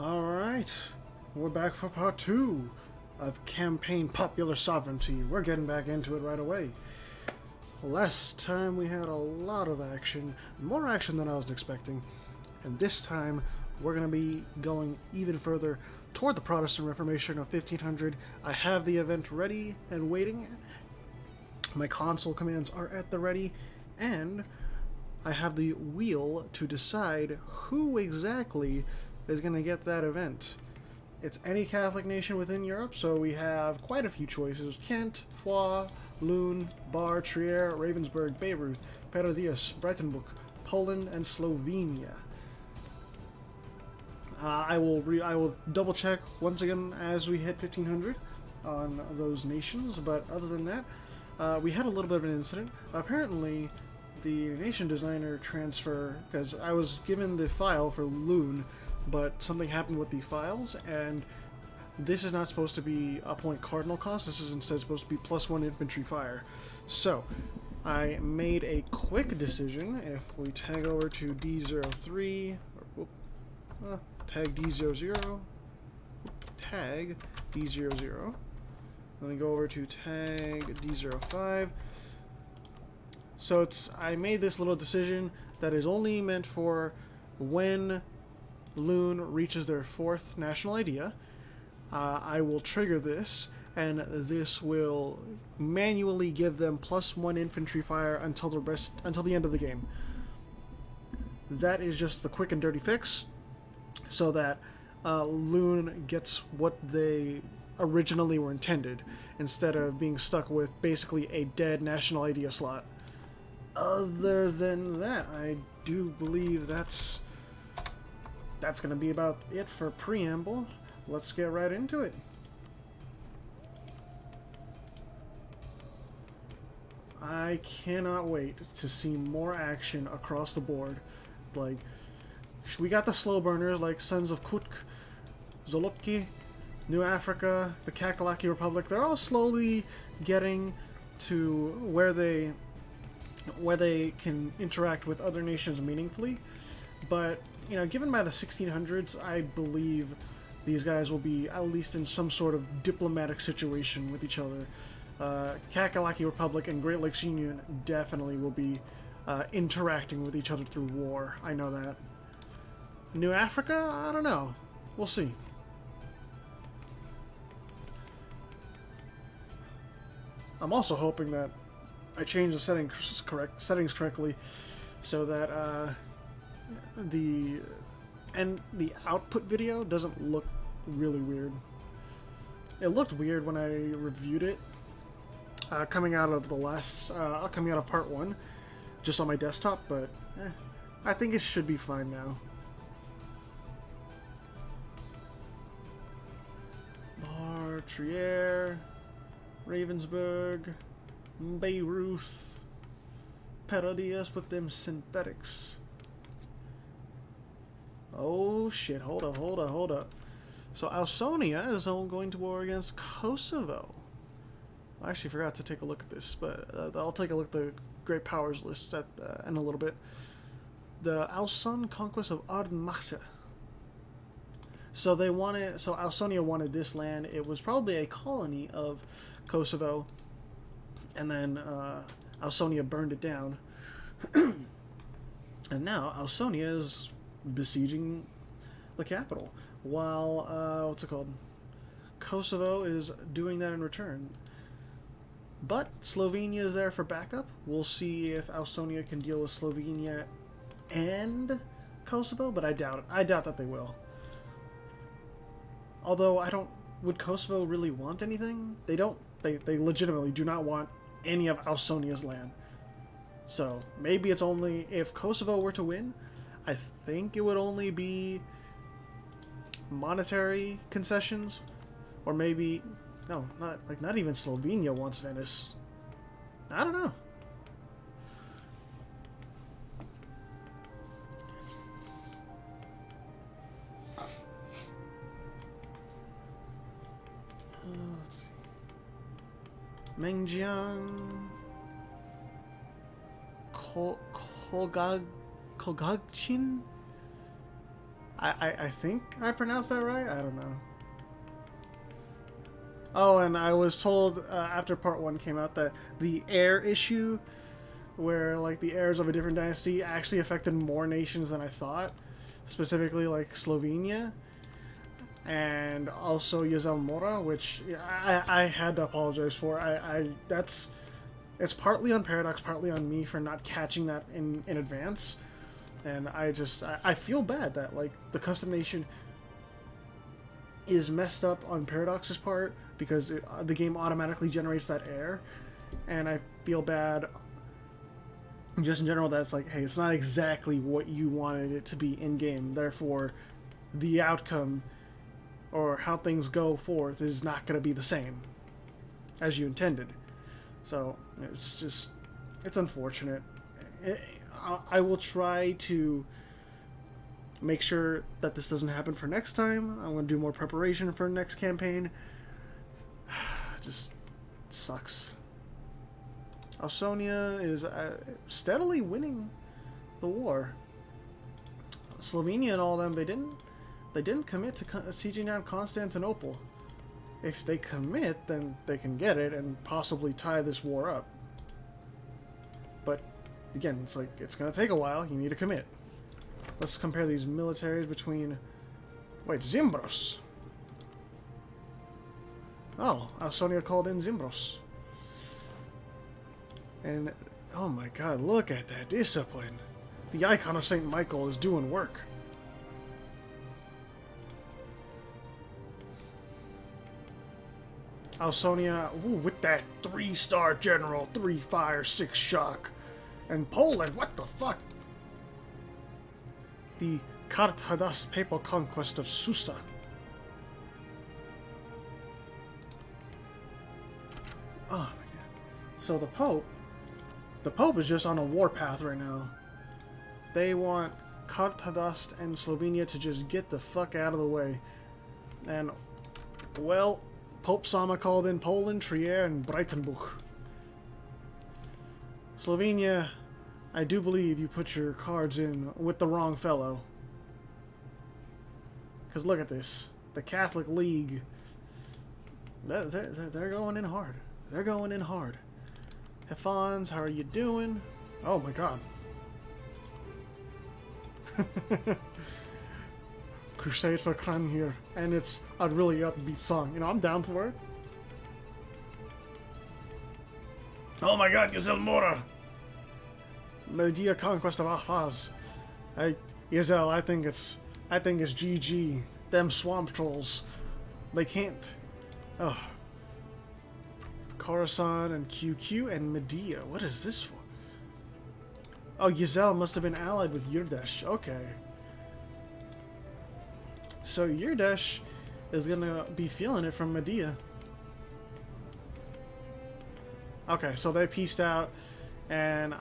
Alright, we're back for part 2 of Campaign Popular Sovereignty. We're getting back into it right away. Last time we had a lot of action, more action than I was expecting, and this time we're going to be going even further toward the Protestant Reformation of 1500. I have the event ready and waiting. My console commands are at the ready, and I have the wheel to decide who exactly is going to get that event. It's any Catholic nation within Europe, so we have quite a few choices. Kent, Foix, Lune, Bar, Trier, Ravensburg, Bayreuth, Perodius, Breitenbuch, Poland, and Slovenia. I will double check once again as we hit 1500 on those nations, but other than that, we had a little bit of an incident. Apparently, the nation designer transfer, because I was given the file for Lune, but something happened with the files, and this is not supposed to be a point cardinal cost. This is instead supposed to be +1 infantry fire. So I made a quick decision. If we tag over to D03, tag D00, tag D00, then we go over to tag D05. So I made this little decision that is only meant for when Lune reaches their 4th national idea. I will trigger this, and this will manually give them +1 infantry fire until the end of the game. That is just the quick and dirty fix, so that Lune gets what they originally were intended, instead of being stuck with basically a dead national idea slot. Other than that, I do believe that's going to be about it for preamble. Let's get right into it. I cannot wait to see more action across the board. Like, we got the slow burners like Sons of Kutk, Zolotki, New Africa, the Kakalaki Republic. They're all slowly getting to where they can interact with other nations meaningfully. But, you know, given by the 1600s, I believe these guys will be at least in some sort of diplomatic situation with each other. Kakalaki Republic and Great Lakes Union definitely will be interacting with each other through war. I know that. New Africa? I don't know. We'll see. I'm also hoping that I change the settings correctly, so that the output video doesn't look really weird. It looked weird when I reviewed it, coming out of part 1, just on my desktop, but I think it should be fine now. Bar, Trier, Ravensburg, Bayreuth, Perodius with them synthetics. Oh shit, hold up. So Ausonia is going to war against Kosovo. I actually forgot to take a look at this, but I'll take a look at the Great Powers list in a little bit. The Auson conquest of Ardnachta. So Ausonia wanted this land. It was probably a colony of Kosovo, and then Ausonia burned it down. And now Ausonia is besieging the capital, while Kosovo is doing that in return. But Slovenia is there for backup. We'll see if Ausonia can deal with Slovenia and Kosovo, but I doubt it. I doubt that they will. Although would Kosovo really want anything? They don't. They legitimately do not want any of Ausonia's land. So maybe it's only if Kosovo were to win. I think it would only be monetary concessions, or maybe not even Slovenia wants Venice. I don't know. Let's see. Mengjiang, Kolgagchin. I think I pronounced that right? I don't know. Oh, and I was told after part 1 came out that the heir issue, where like the heirs of a different dynasty actually affected more nations than I thought, specifically like Slovenia and also Yazel Mora, which I had to apologize for. It's partly on Paradox, partly on me for not catching that in advance, and I feel bad that like the custom nation is messed up on Paradox's part because the game automatically generates that error, and I feel bad just in general that it's like, hey, it's not exactly what you wanted it to be in game, therefore the outcome or how things go forth is not going to be the same as you intended. So it's unfortunate. I will try to make sure that this doesn't happen for next time. I'm going to do more preparation for next campaign. Just sucks. Ausonia is steadily winning the war. Slovenia and all them, they didn't commit to sieging down Constantinople. If they commit, then they can get it and possibly tie this war up. But again, it's like it's going to take a while. You need to commit. Let's compare these militaries between... Wait, Zimbros. Oh, Ausonia called in Zimbros. And, oh my god, look at that discipline. The icon of St. Michael is doing work. Ausonia, ooh, with that 3-star general, 3 fire, 6 shock. And Poland, what the fuck? The Kartadas papal conquest of Susa. Oh my god. So the Pope is just on a warpath right now. They want Kartadas and Slovenia to just get the fuck out of the way. And, well, Pope Sama called in Poland, Trier, and Breitenbuch. Slovenia, I do believe you put your cards in with the wrong fellow. Because look at this. The Catholic League. They're going in hard. They're going in hard. Hefons, how are you doing? Oh my god. Crusade for Kran here. And it's a really upbeat song. You know, I'm down for it. Oh my god, Yazel Mora! Medea Conquest of Ahvaz. Yazel, I think it's GG. Them swamp trolls. They can't. Ugh. Khorasan and QQ and Medea. What is this for? Oh, Yazel must have been allied with Yurdesh. Okay. So Yurdesh is gonna be feeling it from Medea. Okay, so they pieced out, and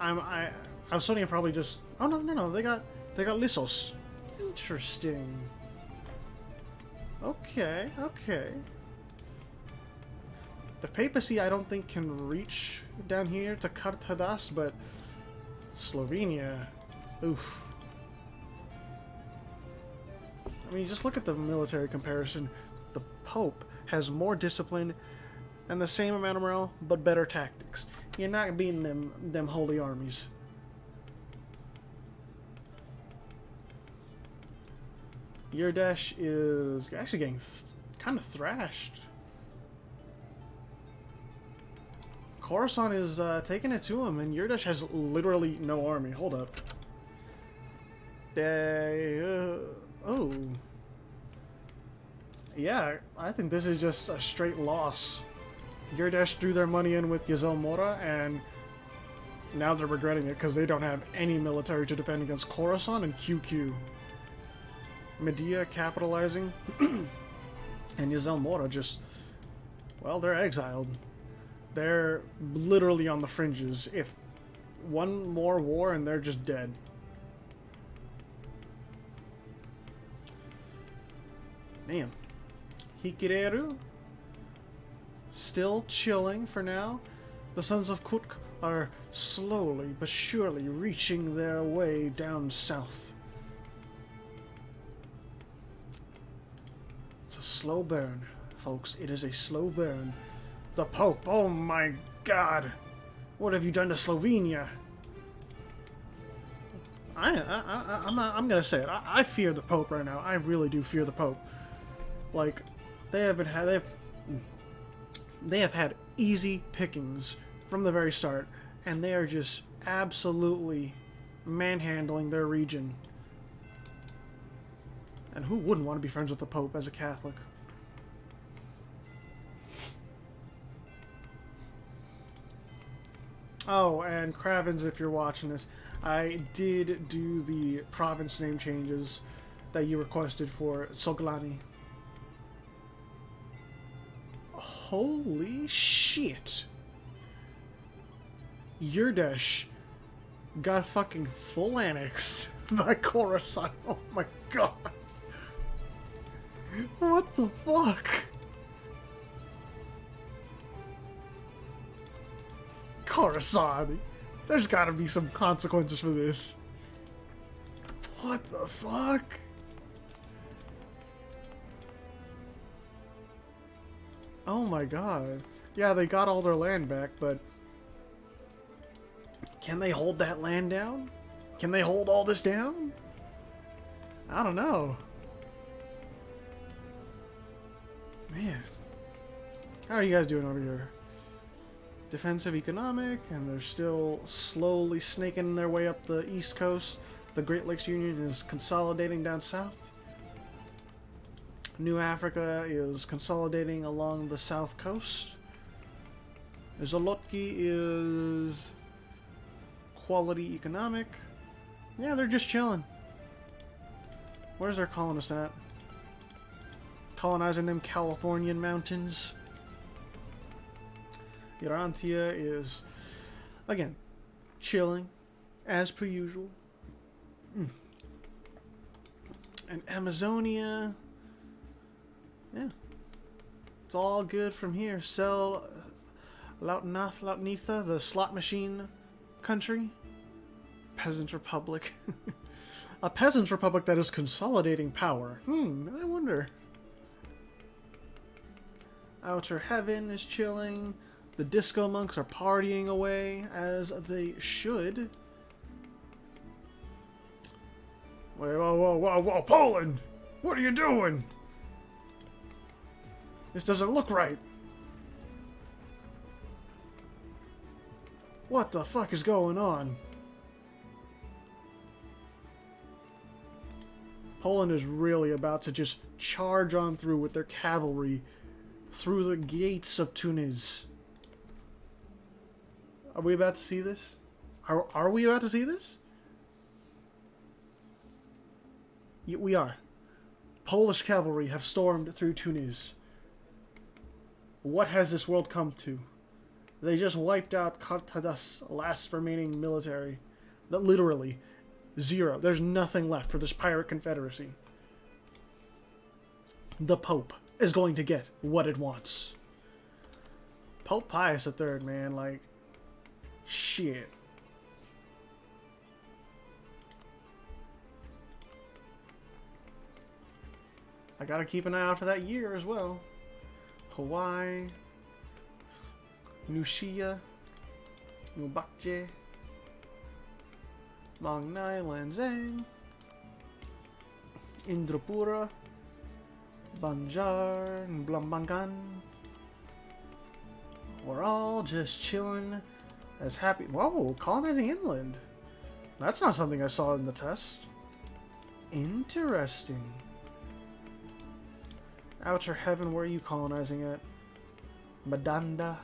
Ausonia probably just. Oh no! They got Lissos. Interesting. Okay. The papacy I don't think can reach down here to Kartadas, but Slovenia, oof. I mean, just look at the military comparison. The Pope has more discipline and the same amount of morale, but better tactics. You're not beating them holy armies. Yurdesh is actually getting kind of thrashed. Khorasan is taking it to him, and Yurdesh has literally no army. Hold up. Oh. Yeah, I think this is just a straight loss. Yurdesh threw their money in with Yazel Mora, and now they're regretting it because they don't have any military to defend against Khorasan and QQ. Medea capitalizing, and Yazel Mora just, well, they're exiled. They're literally on the fringes. If one more war and they're just dead. Man. Hikireru still chilling for now. The Sons of Kutk are slowly but surely reaching their way down south. It's a slow burn, folks. It is a slow burn. The Pope, oh my god. What have you done to Slovenia? I'm gonna say it. I fear the Pope right now. I really do fear the Pope. Like, they have had easy pickings from the very start, and they are just absolutely manhandling their region. And who wouldn't want to be friends with the Pope as a Catholic? Oh, and Kravens, if you're watching this, I did do the province name changes that you requested for Soglani. Holy shit! Yurdesh got fucking full annexed by Khorasan. Oh my god! What the fuck? Khorasan! There's gotta be some consequences for this. What the fuck? Oh my god. Yeah, they got all their land back, but can they hold that land down? Can they hold all this down? I don't know. Man. How are you guys doing over here? Defensive economic, and they're still slowly snaking their way up the east coast. The Great Lakes Union is consolidating down south. New Africa is consolidating along the south coast. Zolotki is quality economic. Yeah, they're just chilling. Where's their colonist at? Colonizing them Californian mountains. Urantia is, again, chilling, as per usual. And Amazonia, yeah, it's all good from here. Sell Lautnitha, the slot machine country. Peasant Republic. A peasant republic that is consolidating power. I wonder. Outer Heaven is chilling. The disco monks are partying away, as they should. Wait, whoa, Poland! What are you doing? This doesn't look right. What the fuck is going on? Poland is really about to just charge on through with their cavalry through the gates of Tunis. Are we about to see this? Are we about to see this? We are. Polish cavalry have stormed through Tunis. What has this world come to? They just wiped out Kartadas' last remaining military. Literally, zero. There's nothing left for this pirate confederacy. The Pope is going to get what it wants. Pope Pius III, man, like, shit. I gotta keep an eye out for that year as well. Hawaii, Nushia, Nubakje, Long Nai, Lanzang, Indrapura, Banjar, and Blambangan. We're all just chilling as happy. Whoa, colonizing inland. That's not something I saw in the test. Interesting. Outer Heaven, where are you colonizing at? Madanda.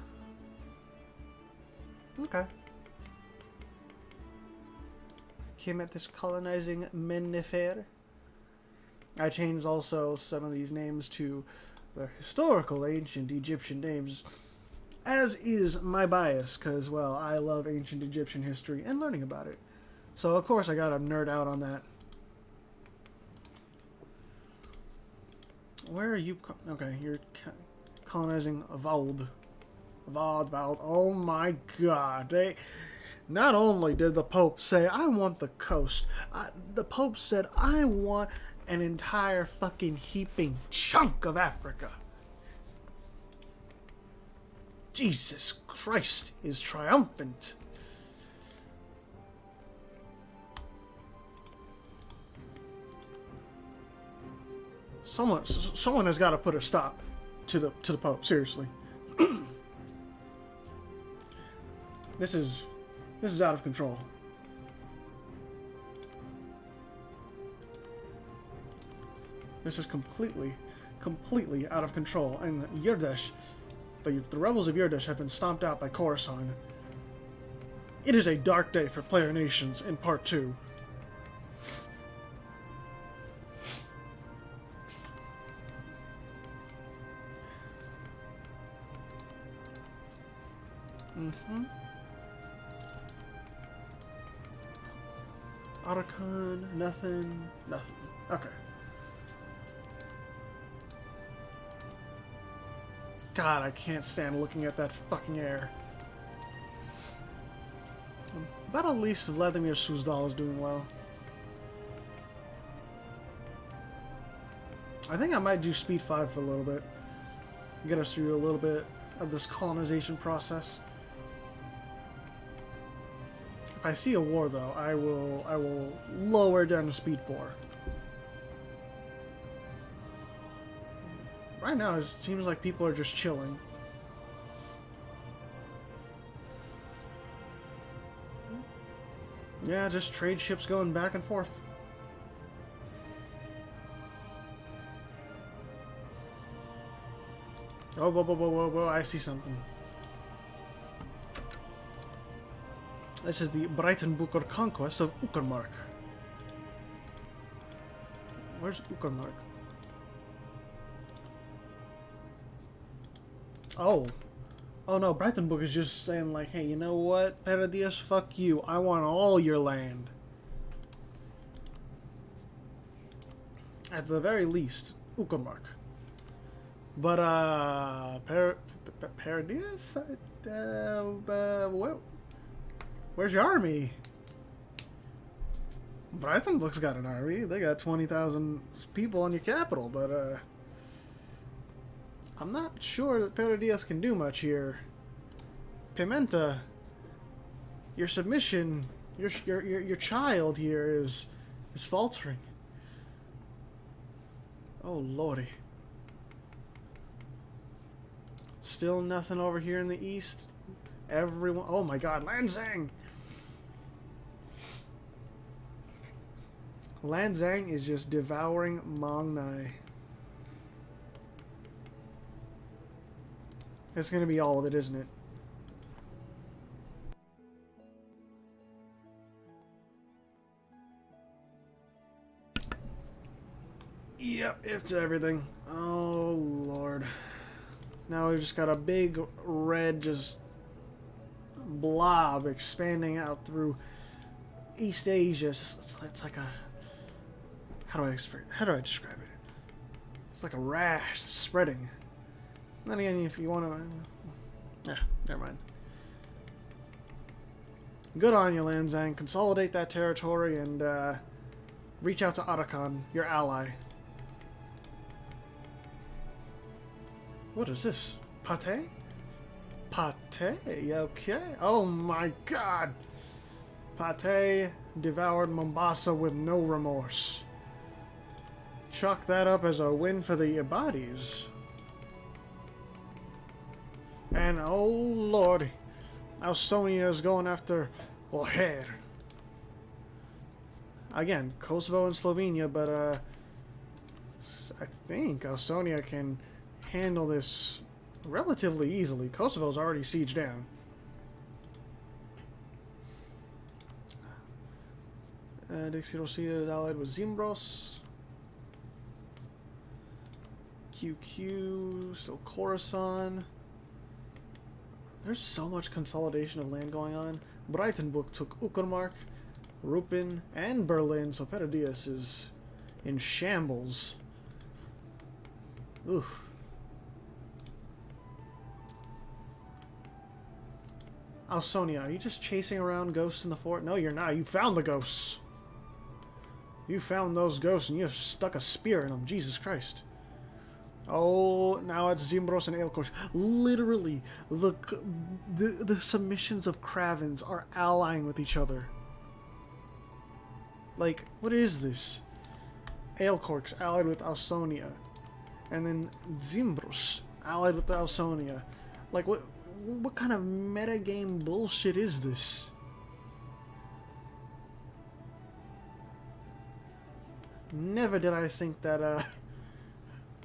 Okay. Kemet is colonizing Mennefer. I changed also some of these names to the historical ancient Egyptian names, as is my bias, because, well, I love ancient Egyptian history and learning about it. So, of course, I gotta nerd out on that. Where are you? Okay, you're colonizing Vald. Vald. Oh my god. They... Not only did the Pope say, I want the coast, the Pope said, I want an entire fucking heaping chunk of Africa. Jesus Christ is triumphant. Someone has got to put a stop to the Pope. Seriously, this is out of control. This is completely out of control. And Yirdesh, the rebels of Yirdesh have been stomped out by Khorasan. It is a dark day for player nations in Part 2. Otacon, nothing. Okay. God, I can't stand looking at that fucking air. But at least Vladimir Suzdal is doing well. I think I might do Speed 5 for a little bit. Get us through a little bit of this colonization process. If I see a war, though, I will lower down to Speed 4. Right now, it seems like people are just chilling. Yeah, just trade ships going back and forth. Oh, whoa, I see something. This is the Breitenbuker conquest of Uckermark. Where's Uckermark? Oh no, Breitenbuker is just saying like, hey, you know what, Perdius, fuck you. I want all your land. At the very least, Uckermark. But, Perdius? Where's your army? Breitenbuker's got an army. They got 20,000 people in your capital, but, I'm not sure that Perdius can do much here. Pimenta, your submission, your child here is faltering. Oh lordy. Still nothing over here in the east. Everyone, oh my god, Lanzang! Lanzang is just devouring Mongnai. It's gonna be all of it, isn't it? Yep, it's everything. Oh, Lord. Now we've just got a big red just blob expanding out through East Asia. It's like a... How do I describe it? It's like a rash spreading. Then again, if you want to... Yeah, never mind. Good on you, Lanzang. Consolidate that territory and reach out to Otacon, your ally. What is this? Pate? Pate? Okay. Oh my god! Pate devoured Mombasa with no remorse. Chalk that up as a win for the Ibadis. And oh lordy, Ausonia is going after Oher. Again, Kosovo and Slovenia, but I think Ausonia can handle this relatively easily. Kosovo's already sieged down. Dixierosia is allied with Zimbros. QQ, still Khorasan. There's so much consolidation of land going on. Breitenbuch took Uckermark, Rupin, and Berlin, so Perdius is in shambles. Oof. Ausonia, are you just chasing around ghosts in the fort? No, you're not. You found the ghosts. You found those ghosts and you stuck a spear in them. Jesus Christ. Oh, now it's Zimbros and Aelkors. Literally, the submissions of Kravens are allying with each other. Like, what is this? Aelkorks allied with Ausonia. And then Zimbros allied with Ausonia. Like, what kind of metagame bullshit is this? Never did I think that,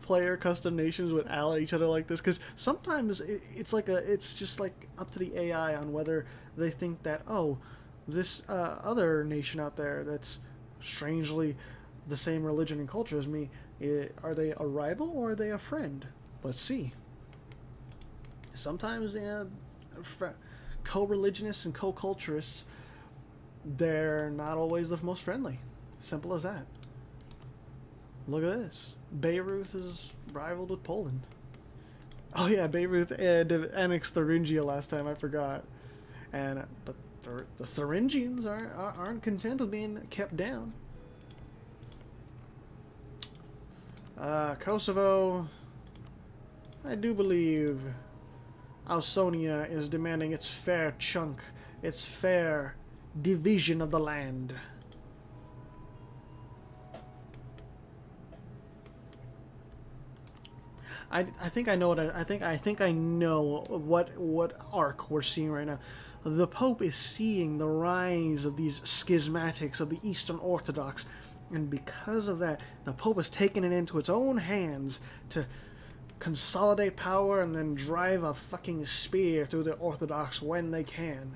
player custom nations would ally each other like this, because sometimes it's just like up to the AI on whether they think that, oh, this other nation out there that's strangely the same religion and culture as me, are they a rival or are they a friend? Let's see. Sometimes, co-religionists and co-culturists, they're not always the most friendly. Simple as that. Look at this. Beirut is rivaled with Poland. Oh yeah, Beirut annexed Thuringia last time. I forgot. And but the Thuringians aren't content with being kept down. Kosovo. I do believe Ausonia is demanding its fair chunk, its fair division of the land. I think I know what I think I know what arc we're seeing right now. The Pope is seeing the rise of these schismatics of the Eastern Orthodox, and because of that, the Pope has taken it into its own hands to consolidate power and then drive a fucking spear through the Orthodox when they can.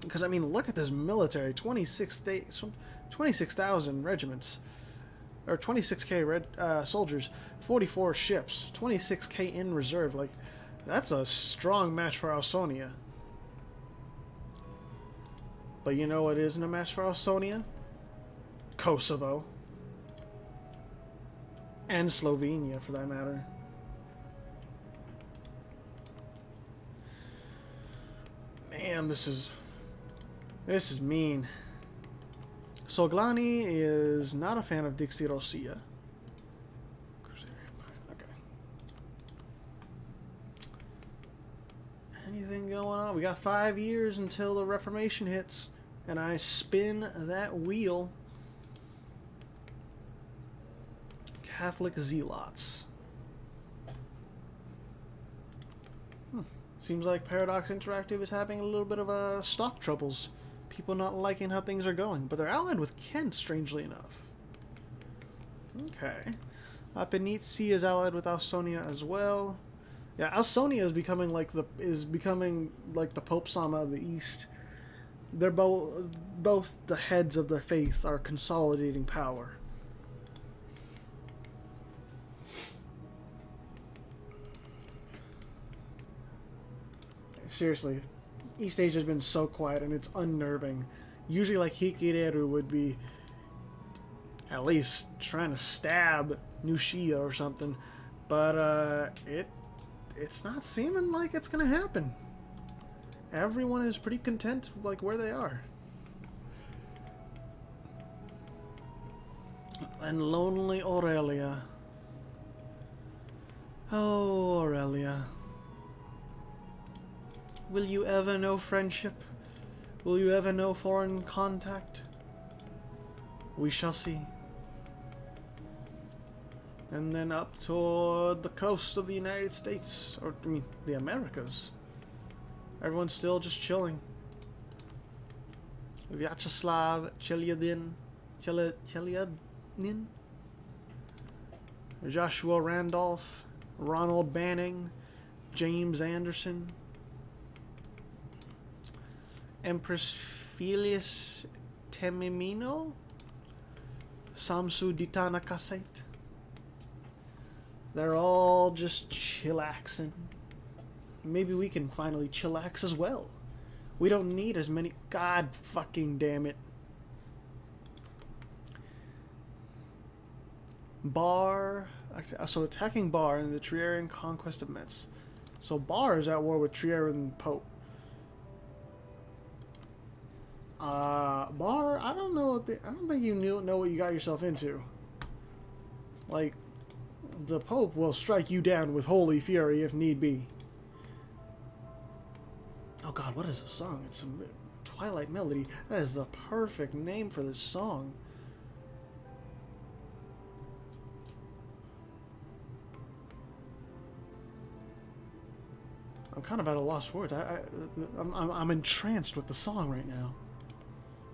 Because, I mean, look at this military. 26,000 regiments. Or 26k soldiers. 44 ships. 26k in reserve. Like, that's a strong match for Ausonia. But you know what isn't a match for Ausonia? Kosovo. And Slovenia, for that matter. Man, this is mean. Soglani is not a fan of Dixie Rosia. Okay. Anything going on? We got 5 years until the Reformation hits, and I spin that wheel. Catholic zealots. Seems like Paradox Interactive is having a little bit of stock troubles. People not liking how things are going, but they're allied with Kent, strangely enough. Okay. Penitsi is allied with Ausonia as well. Yeah, Ausonia is becoming like the Pope Sama of the East. They're both the heads of their faith are consolidating power. Seriously, East Asia has been so quiet and it's unnerving. Usually, like, Hikireru would be at least trying to stab Nushia or something, but it's not seeming like it's gonna happen. Everyone is pretty content, like, where they are. And lonely Aurelia. Oh, Aurelia. Will you ever know friendship? Will you ever know foreign contact? We shall see. And then up toward the coast of the United States, or I mean, the Americas. Everyone's still just chilling. Vyacheslav Chelyadin, Joshua Randolph, Ronald Banning, James Anderson, Empress Filius Temimino, Samsu Ditana Kasait. They're all just chillaxing. Maybe we can finally chillax as well. We don't need as many. God fucking damn it. Bar. So attacking Bar in the Triarian conquest of Metz. So Bar is at war with Triarian Pope. Bar, I don't know. I don't think you know what you got yourself into. Like, the Pope will strike you down with holy fury if need be. Oh God, what is this song? It's a Twilight Melody. That is the perfect name for this song. I'm kind of at a loss for words. I'm entranced with the song right now.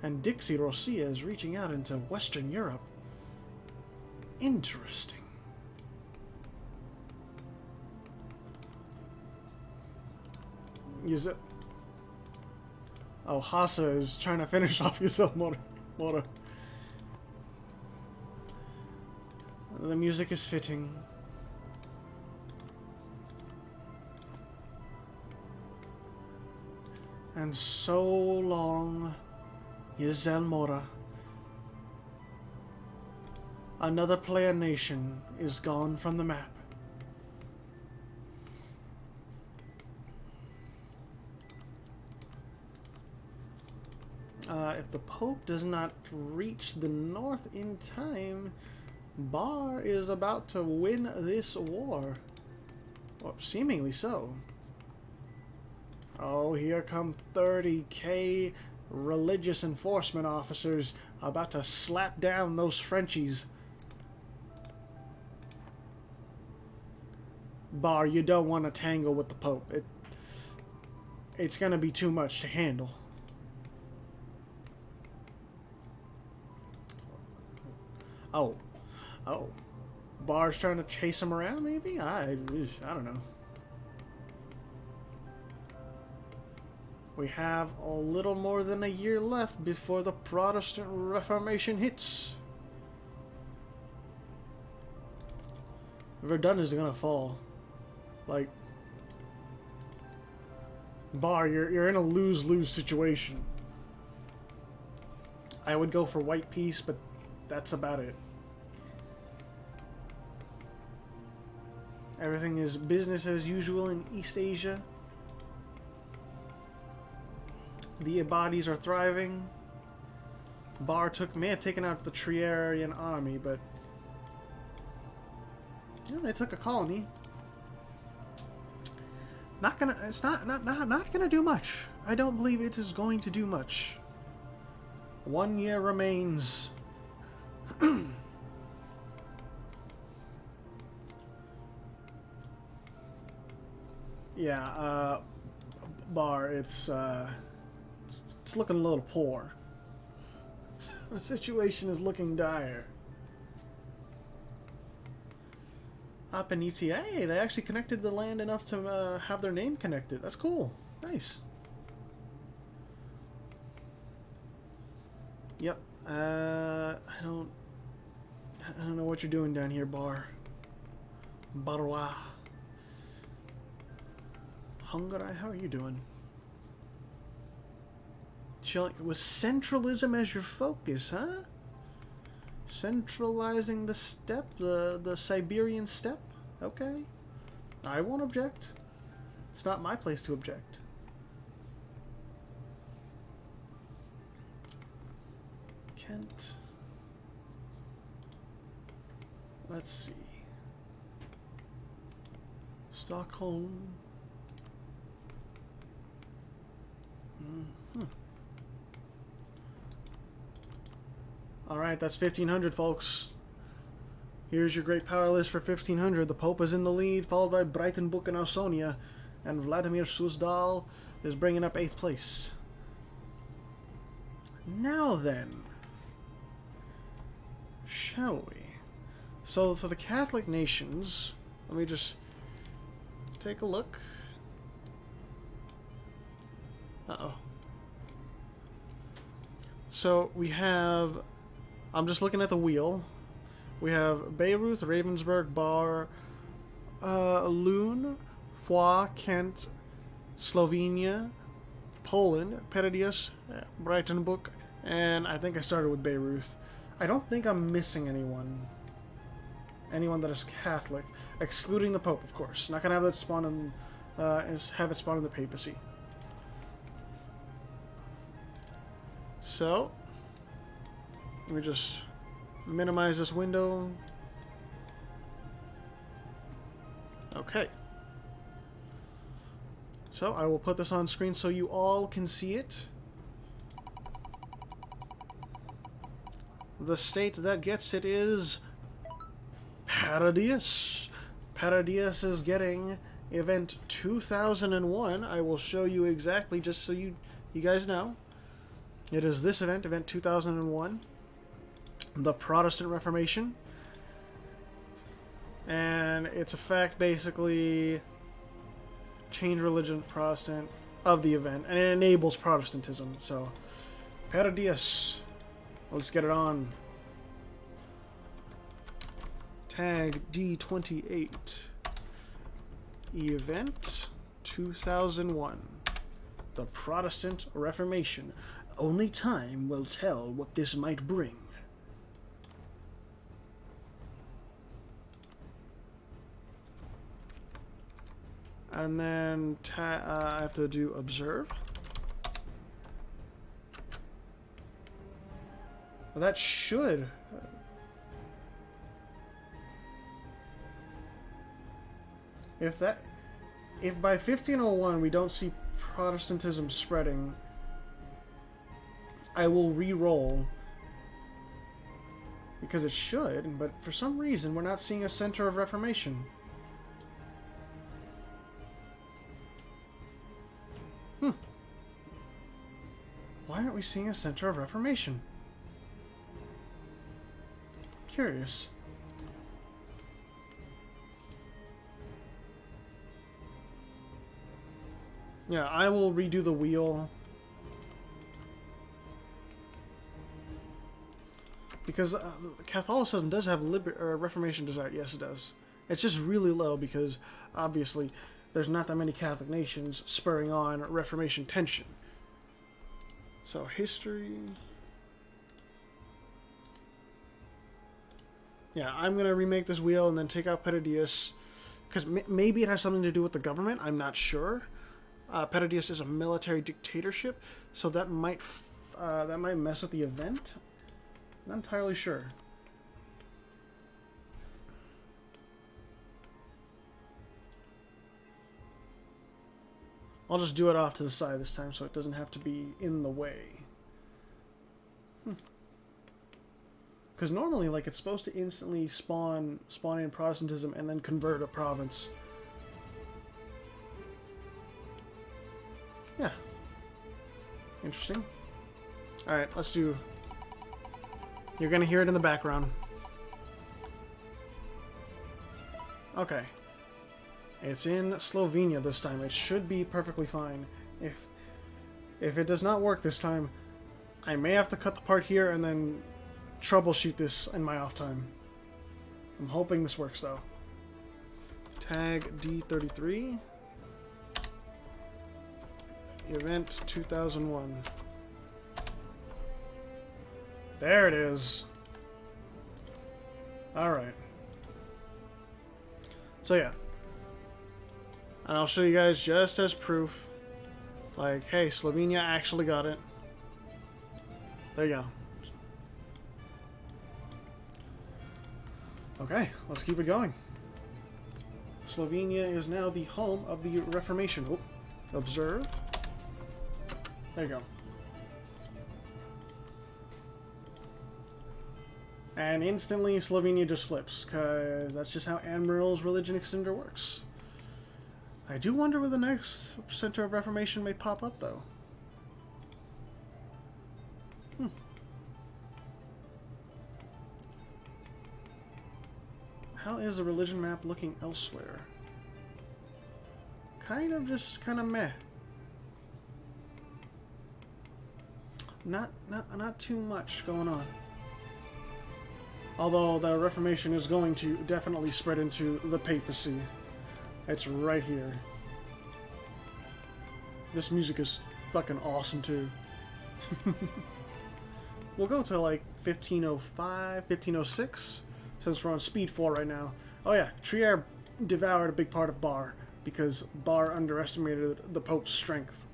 And Dixie Rosia is reaching out into Western Europe. Interesting. Use it. Oh, Hasa is trying to finish off yourself, Mora. The music is fitting. And so long, Ysel Mora. Another player nation is gone from the map. If the Pope does not reach the north in time, Bar is about to win this war. Well, seemingly so. Oh, here come 30k religious enforcement officers about to slap down those Frenchies. Bar, you don't want to tangle with the Pope. It's going to be too much to handle. Oh. Bar's trying to chase him around, maybe? I don't know. We have a little more than a year left before the Protestant Reformation hits. Verdun is gonna fall. Like, Bar, you're in a lose-lose situation. I would go for white peace, but that's about it. Everything is business as usual in East Asia. The Ibadis are thriving. Bar may have taken out the Triarian army, but they took a colony. It's not gonna do much. I don't believe it is going to do much. 1 year remains. Yeah, Bar, it's looking a little poor. The situation is looking dire. Apeniti, hey, they actually connected the land enough to have their name connected. That's cool. Nice. Yep. I don't know what you're doing down here, Bar. Barwa. Hungarai, how are you doing? With centralism as your focus, huh? Centralizing the steppe, the Siberian steppe? Okay. I won't object. It's not my place to object. Kent. Let's see. Stockholm. Alright, that's 1500, folks. Here's your great power list for 1500. The Pope is in the lead, followed by Breitenbuch and Ausonia, and Vladimir Suzdal is bringing up 8th place. Now then, shall we? So for the Catholic nations, let me just take a look. Uh-oh. So we have, I'm just looking at the wheel. We have Bayreuth, Ravensburg, Bar, Lund, Foix, Kent, Slovenia, Poland, Peredius, Breitenbuch, and I think I started with Bayreuth. I don't think I'm missing anyone. Anyone that is Catholic, excluding the Pope, of course. Not gonna have that spawn in, have it spawn in the papacy. So, let me just minimize this window. Okay. So, I will put this on screen so you all can see it. The state that gets it is Paradius. Paradius is getting event 2001. I will show you exactly just so you guys know. It is this event, event 2001. The Protestant Reformation. And its effect basically change religion Protestant of the event. And it enables Protestantism. So, Paradius. Let's get it on. Tag D28. Event 2001. The Protestant Reformation. Only time will tell what this might bring. And then I have to do observe. Well, that should. If by 1501 we don't see Protestantism spreading, I will re-roll. Because it should, but for some reason we're not seeing a center of Reformation. Why aren't we seeing a center of Reformation? Curious. Yeah, I will redo the wheel. Because Catholicism does have Reformation desire. Yes, it does. It's just really low because, obviously, there's not that many Catholic nations spurring on Reformation tension. So, history... Yeah, I'm going to remake this wheel and then take out Paradius. Because maybe it has something to do with the government. I'm not sure. Paradius is a military dictatorship. So that might mess with the event. Not entirely sure. I'll just do it off to the side this time so it doesn't have to be in the way. Because normally, like, it's supposed to instantly spawn in Protestantism and then convert a province. Yeah. Interesting. Alright, let's do... You're gonna hear it in the background. Okay. It's in Slovenia this time. It should be perfectly fine. If it does not work this time, I may have to cut the part here and then troubleshoot this in my off time. I'm hoping this works though. Tag D33. Event 2001. There it is. Alright. So yeah. And I'll show you guys just as proof. Like, hey, Slovenia actually got it. There you go. Okay, let's keep it going. Slovenia is now the home of the Reformation. Oop. Observe. There you go. And instantly Slovenia just flips, because that's just how Admiral's Religion Extender works. I do wonder where the next center of Reformation may pop up, though. How is the religion map looking elsewhere? Kind of meh. Not too much going on. Although the Reformation is going to definitely spread into the papacy. It's right here. This music is fucking awesome too. We'll go to like 1505, 1506, since we're on speed 4 right now. Oh yeah, Trier devoured a big part of Bar, because Bar underestimated the Pope's strength.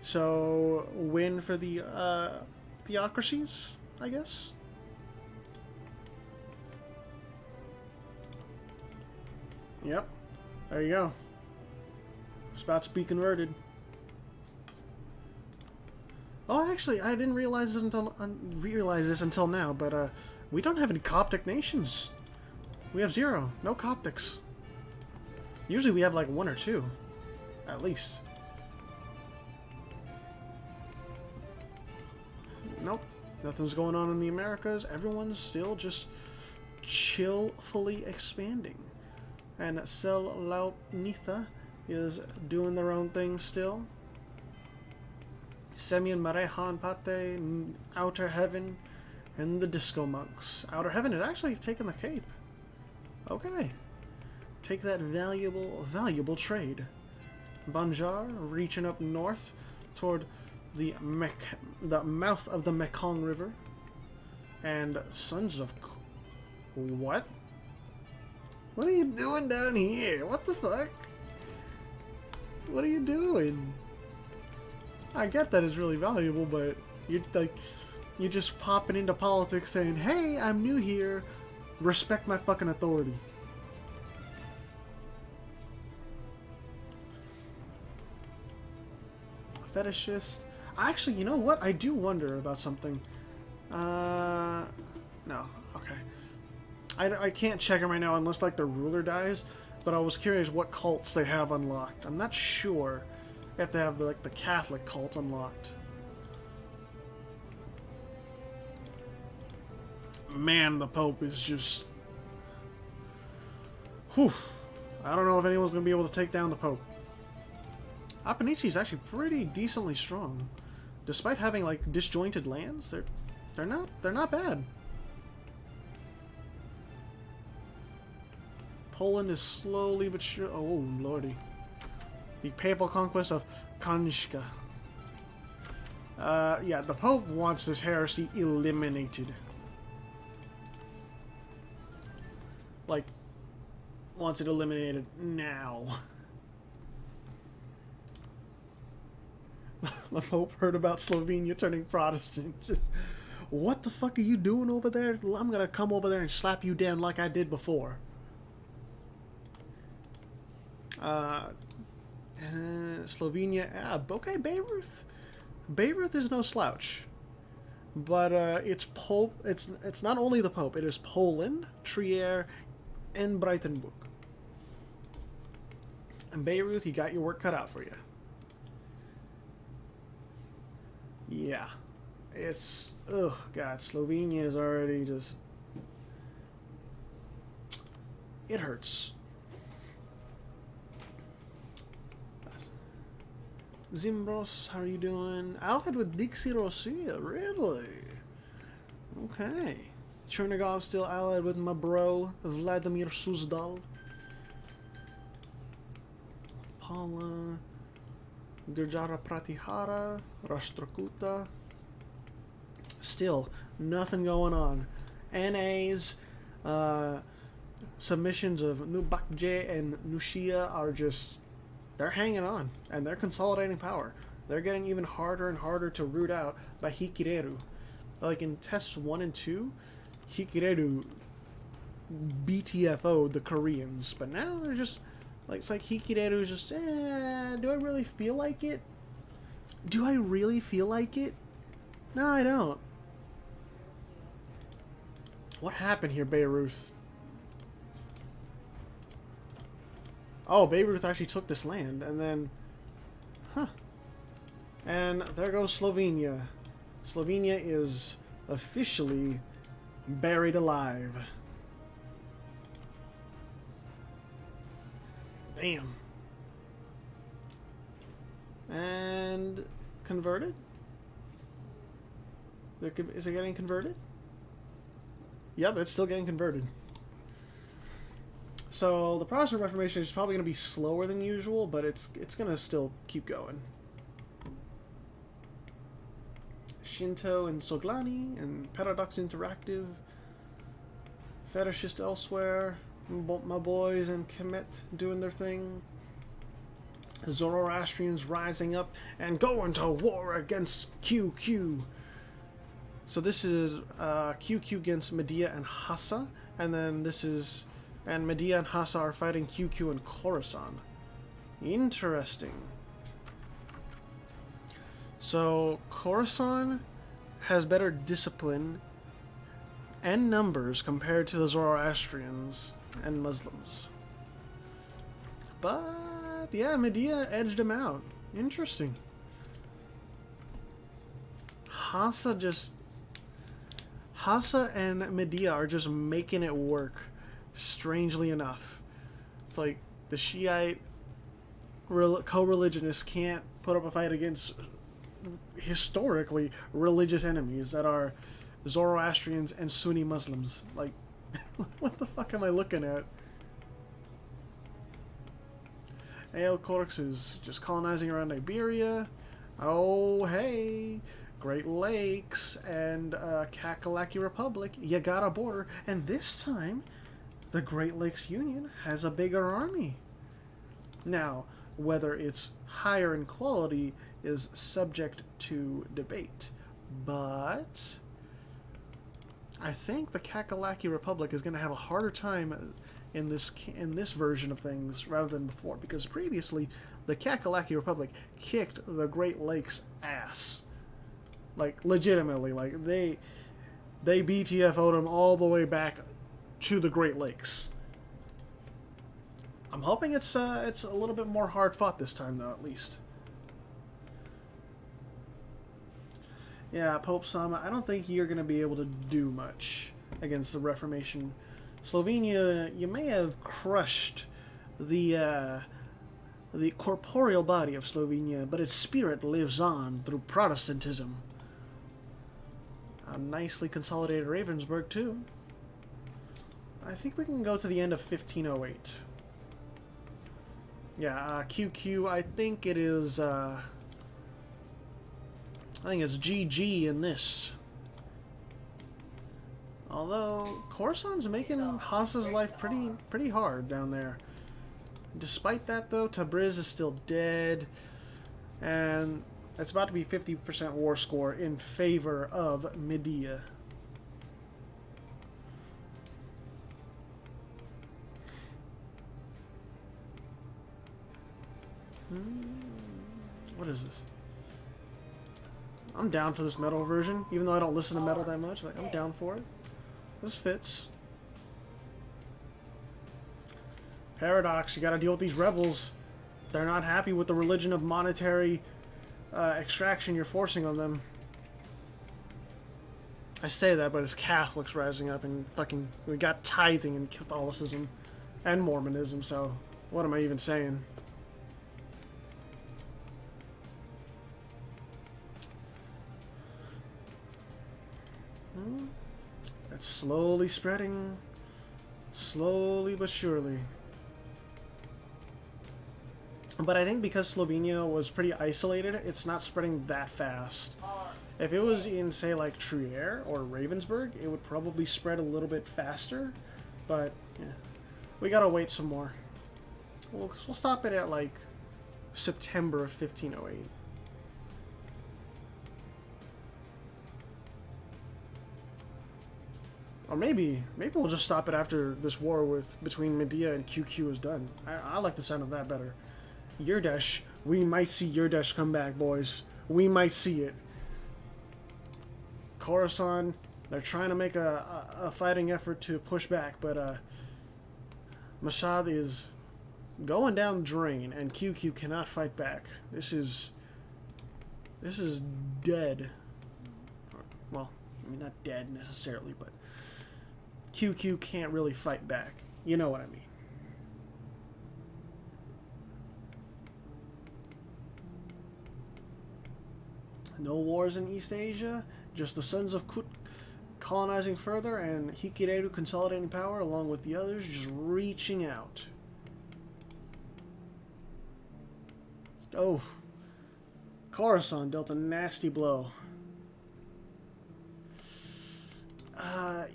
So, win for the theocracies, I guess. Yep. There you go. It's about to be converted. Oh, actually, I didn't realize this until now, but we don't have any Coptic nations. We have 0. No Coptics. Usually we have like 1 or 2, at least. Nope. Nothing's going on in the Americas. Everyone's still just chillfully expanding. And Selaunitha is doing their own thing still. Semyon, Marehan, Pate, Outer Heaven, and the Disco Monks. Outer Heaven is actually taking the Cape. Okay. Take that valuable trade. Banjar reaching up north toward the mouth of the Mekong River. And Sons of... What? What are you doing down here? What the fuck? What are you doing? I get that it's really valuable, but you're just popping into politics saying, "Hey, I'm new here. Respect my fucking authority." Fetishist. Actually, you know what? I do wonder about something. No. Okay. I can't check them right now unless like the ruler dies. But I was curious what cults they have unlocked. I'm not sure. You have to have the Catholic cult unlocked. Man, the Pope is just... Whew. I don't know if anyone's going to be able to take down the Pope. Apenici is actually pretty decently strong. Despite having like disjointed lands, they're not bad. Poland is slowly but sure... Oh, lordy. The papal conquest of Kanishka. Yeah, the Pope wants this heresy eliminated. Like, wants it eliminated now. The Pope heard about Slovenia turning Protestant. Just, what the fuck are you doing over there? I'm gonna come over there and slap you down like I did before. Slovenia, okay, Beirut. Beirut is no slouch, but it's Pope. It's not only the Pope. It is Poland, Trier, and Brandenburg. And Beirut, you got your work cut out for you. Yeah, it's oh god, Slovenia is already just. It hurts. Zimbros, how are you doing? Allied with Dixie Rosia, really? Okay. Chernigov still allied with my bro, Vladimir Suzdal. Paula, Gurjara Pratihara, Rashtrakuta. Still, nothing going on. NAs, submissions of Nubakje and Nushia are just... They're hanging on, and they're consolidating power. They're getting even harder and harder to root out by Hikireru. Like in tests 1 and 2, Hikireru BTFO'd the Koreans. But now they're just... Like, it's like Hikireru's just, do I really feel like it? Do I really feel like it? No, I don't. What happened here, Beirut? Oh, Beirut actually took this land, and then... Huh. And there goes Slovenia. Slovenia is officially buried alive. Bam. And... converted? Is it getting converted? Yep, it's still getting converted. So the Protestant Reformation is probably going to be slower than usual, but it's going to still keep going. Shinto and Soglani and Paradox Interactive. Fetishist elsewhere. My boys and Kemet doing their thing. Zoroastrians rising up and going to war against QQ. So this is QQ against Medea and Hassa, and then this is, and Medea and Hassa are fighting QQ and Khorasan. Interesting. So Khorasan has better discipline and numbers compared to the Zoroastrians and Muslims. But yeah, Medea edged him out. Interesting. Hassa and Medea are just making it work, strangely enough. It's like the Shiite co-religionists can't put up a fight against historically religious enemies that are Zoroastrians and Sunni Muslims. Like, what the fuck am I looking at? Aelcorix is just colonizing around Iberia. Oh, hey. Great Lakes and Kakalaki Republic. You got a border. And this time, the Great Lakes Union has a bigger army. Now, whether it's higher in quality is subject to debate. But I think the Kakalaki Republic is going to have a harder time in this version of things rather than before, because previously the Kakalaki Republic kicked the Great Lakes ass, like legitimately. Like they BTFO'd them all the way back to the Great Lakes. I'm hoping it's a little bit more hard fought this time, though, at least. Yeah, Pope Sama, I don't think you're going to be able to do much against the Reformation. Slovenia, you may have crushed the corporeal body of Slovenia, but its spirit lives on through Protestantism. A nicely consolidated Ravensburg, too. I think we can go to the end of 1508. Yeah, QQ, I think it is, I think it's GG in this. Although, Khorasan's making Hassa's life pretty hard down there. Despite that, though, Tabriz is still dead. And it's about to be 50% war score in favor of Medea. What is this? I'm down for this metal version, even though I don't listen to metal that much. Like, I'm down for it. This fits. Paradox, you gotta deal with these rebels. They're not happy with the religion of monetary extraction you're forcing on them. I say that, but it's Catholics rising up and fucking... We got tithing and Catholicism and Mormonism, so what am I even saying? It's slowly spreading. Slowly but surely. But I think because Slovenia was pretty isolated, it's not spreading that fast. If it was in, say, like Trier or Ravensburg, it would probably spread a little bit faster. But, yeah. We gotta wait some more. We'll stop it at, like, September of 1508. Or maybe we'll just stop it after this war between Medea and QQ is done. I like the sound of that better. Yurdesh, we might see Yurdesh come back, boys. We might see it. Khorasan, they're trying to make a fighting effort to push back, but Mashhad is going down the drain, and QQ cannot fight back. This is dead. Well, I mean, not dead necessarily, but QQ can't really fight back. You know what I mean. No wars in East Asia, just the Sons of Kut colonizing further and Hikireru consolidating power along with the others just reaching out. Oh, Khorasan dealt a nasty blow.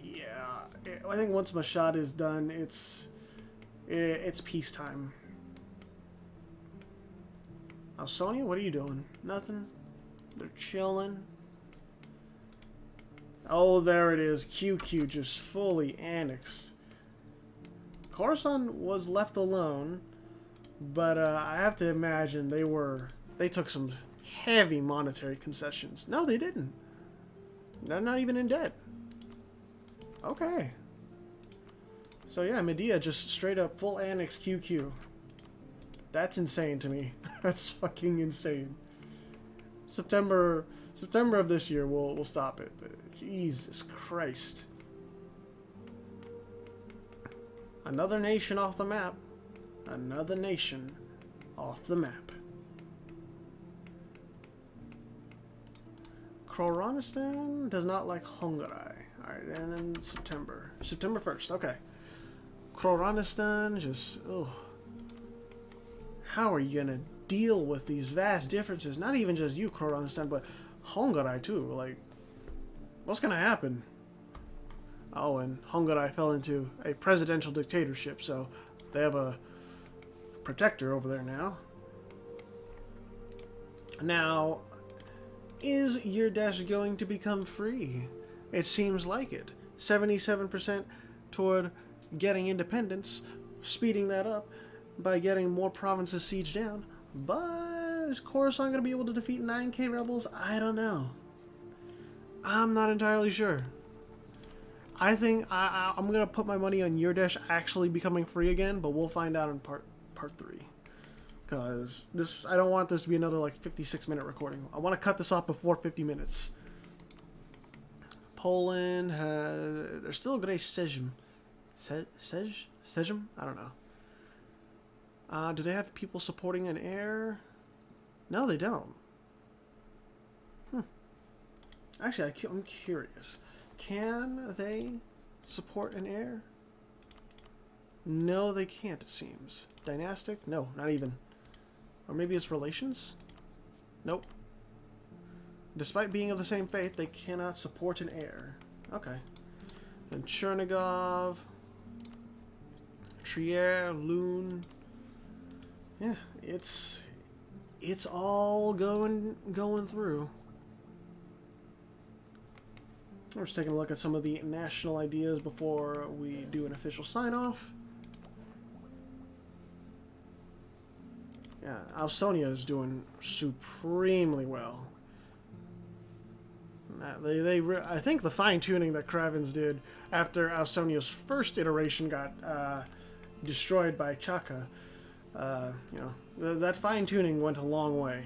Yeah, I think once Mashhad is done, it's peacetime. Ausonia, what are you doing? Nothing. They're chilling. Oh, there it is. QQ just fully annexed. Coruscant was left alone, but I have to imagine they took some heavy monetary concessions. No, they didn't. They're not even in debt. Okay. So yeah, Medea just straight up full annex QQ. That's insane to me. That's fucking insane. September of this year we'll stop it. But Jesus Christ. Another nation off the map. Another nation off the map. Khoronistan does not like Hungary. Alright, and then September. September 1st, okay. Khoronistan just, ugh. How are you gonna deal with these vast differences? Not even just you, Khoronistan, but Hungary too. Like, what's gonna happen? Oh, and Hungary fell into a presidential dictatorship, so they have a protector over there now. Now, is Yurdash going to become free? It seems like it. 77% toward getting independence, speeding that up by getting more provinces sieged down. But is Coruscant going to be able to defeat 9k rebels? I don't know. I'm not entirely sure. I think I'm going to put my money on Yurdash actually becoming free again, but we'll find out in part 3. Because I don't want this to be another like 56-minute recording. I want to cut this off before 50 minutes. Poland has... There's still Grey Sejm. Sejm? I don't know. Do they have people supporting an heir? No, they don't. Actually, I'm curious. Can they support an heir? No, they can't, it seems. Dynastic? No, not even. Or maybe it's relations? Nope. Despite being of the same faith, they cannot support an heir. Okay. And Chernigov, Trier, Lune. Yeah, it's all going through. We're just taking a look at some of the national ideas before we do an official sign-off. Yeah, Ausonia is doing supremely well. I think the fine-tuning that Kravens did after Ausonia's first iteration got destroyed by Chaka, you know, that fine-tuning went a long way.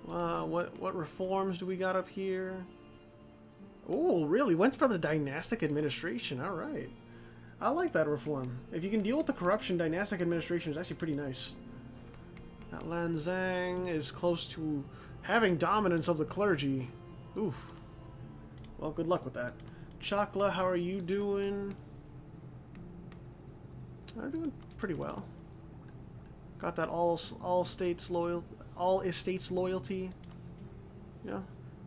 What reforms do we got up here? Oh, really? Went for the dynastic administration. All right. I like that reform. If you can deal with the corruption, dynastic administration is actually pretty nice. That Lanzang is close to having dominance of the clergy. Oof. Well, good luck with that. Chakla, how are you doing? I'm doing pretty well. Got that all estates loyalty. You know,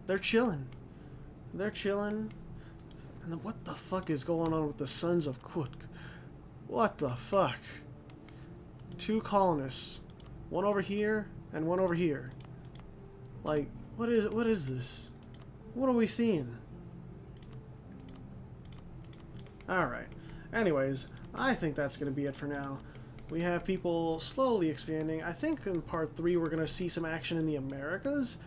they're chilling. They're chilling. And then what the fuck is going on with the Sons of Kutk? What the fuck? 2 colonists. One over here and one over here. Like, what is this? What are we seeing? Alright. Anyways, I think that's going to be it for now. We have people slowly expanding. I think in part 3 we're going to see some action in the Americas.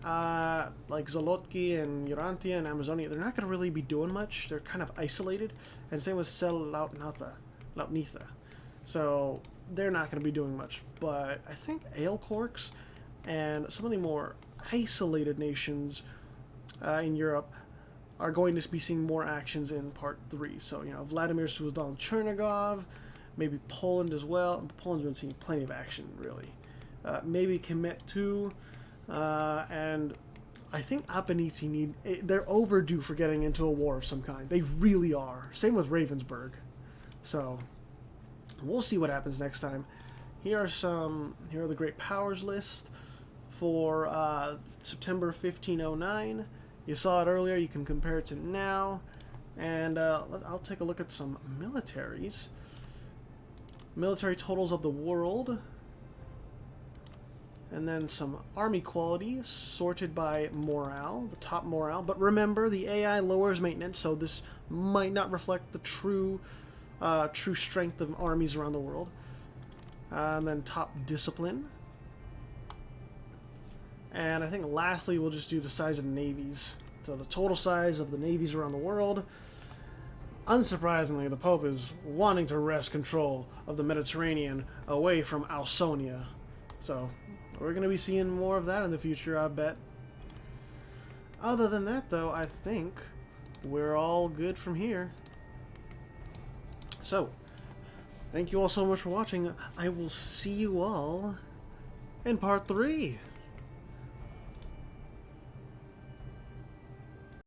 Like Zolotki and Urantia and Amazonia, they're not going to really be doing much. They're kind of isolated. And same with Lautnitha. So they're not going to be doing much. But I think Aelcorks and some of the more isolated nations in Europe are going to be seeing more actions in part 3. So, you know, Vladimir Suzdal Chernigov, maybe Poland as well. Poland's been seeing plenty of action, really. Maybe Kemet too. And I think Apenizi they're overdue for getting into a war of some kind. They really are. Same with Ravensburg. So, we'll see what happens next time. Here are the Great Powers list for September 1509. You saw it earlier. You can compare it to now. And I'll take a look at some militaries. Military totals of the world. And then some army quality sorted by morale, the top morale. But remember, the AI lowers maintenance, so this might not reflect the true strength of armies around the world. And then top discipline. And I think lastly we'll just do the size of navies. So the total size of the navies around the world. Unsurprisingly, the Pope is wanting to wrest control of the Mediterranean away from Ausonia. So we're going to be seeing more of that in the future, I bet. Other than that, though, I think we're all good from here. So, thank you all so much for watching. I will see you all in part 3.